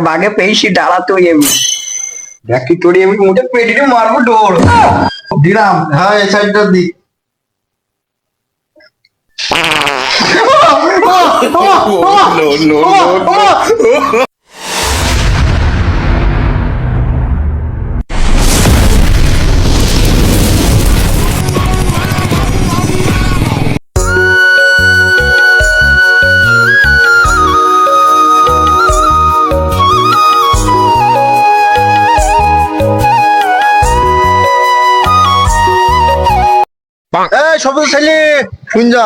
বাগে পেয়েছি ডালা তো এমনি দেখি তোর এমনি মোটে পেটিতে মারবো ডোর দিলাম। হ্যাঁ এই সাইডটা দি। এই সব ছেলে শুন যা।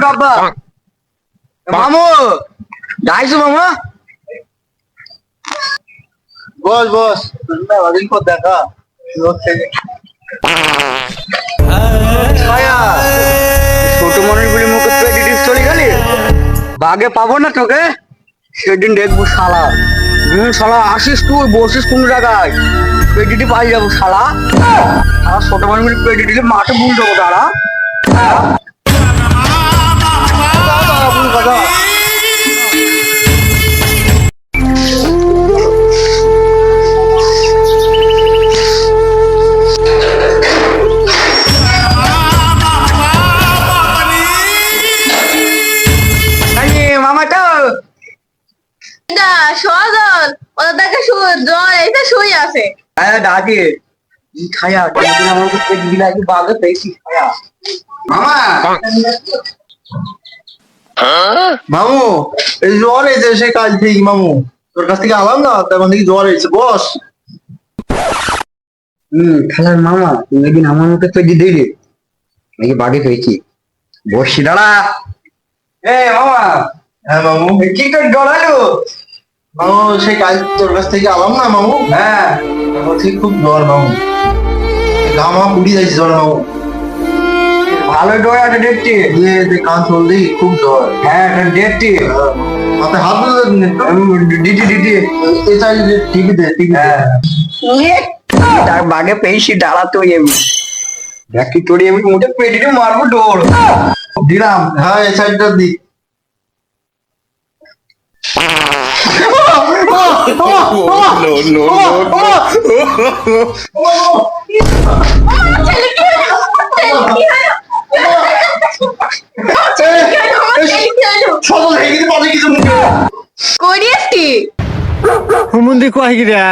ডব্বা মামু যাইছো মামু বস বস। অনেকদিন পর দেখা। ছোট মানুষ বলে মুখে পেটিটিস চলে গেলি বাগে পাবো না তোকে সেদিন দেখবো শালা শালা আসিস তুই বসিস কোন জায়গায় পেটিটি পাই যাবো শালা শালা ছোট মানুষ বলে পেটিটিকে মাঠে বুল দেবো তারা মামাটা সজল ওদের দেখে জ্বর এইটা শুই আছে হ্যাঁ ডাকে খায়া আমার পেট গিলা একটু বাগে পেয়েছি খায়া মামা মামু এই জ্বর হয়েছে সে কাল থেকে মামু তোর কাছ থেকে আলাম না তখন থেকে জ্বর হয়েছে বস। খালার মামা তুমি একদিন আমার মুখে পেট দিলে নাকি বাগে পেয়েছি বসছি দাঁড়া এ মামা হ্যাঁ মামু। কি করে ডরালো মামু সে কাল তোর কাছ থেকে আলাম না মামু। হ্যাঁ তখন থেকে খুব জ্বর মামু। গামা পুড়ি যাইছে জ্বর মামু। ভালো ডর একটা দেখছি দিয়ে কান চলদি খুব জ্বর। হ্যাঁ একটা দেখছি মাথায় হাত দিদি দিদি এই সাইডে টিভি দে টিভি দে। হ্যাঁ তার বাগে পেয়েছি ডালা তো এমনি দেখি তোর এমনি মোটে পেটিতে মারবো ডোর দিলাম। হ্যাঁ এই সাইডটা দি। করিস কি হুমুন্দি কয় গিরা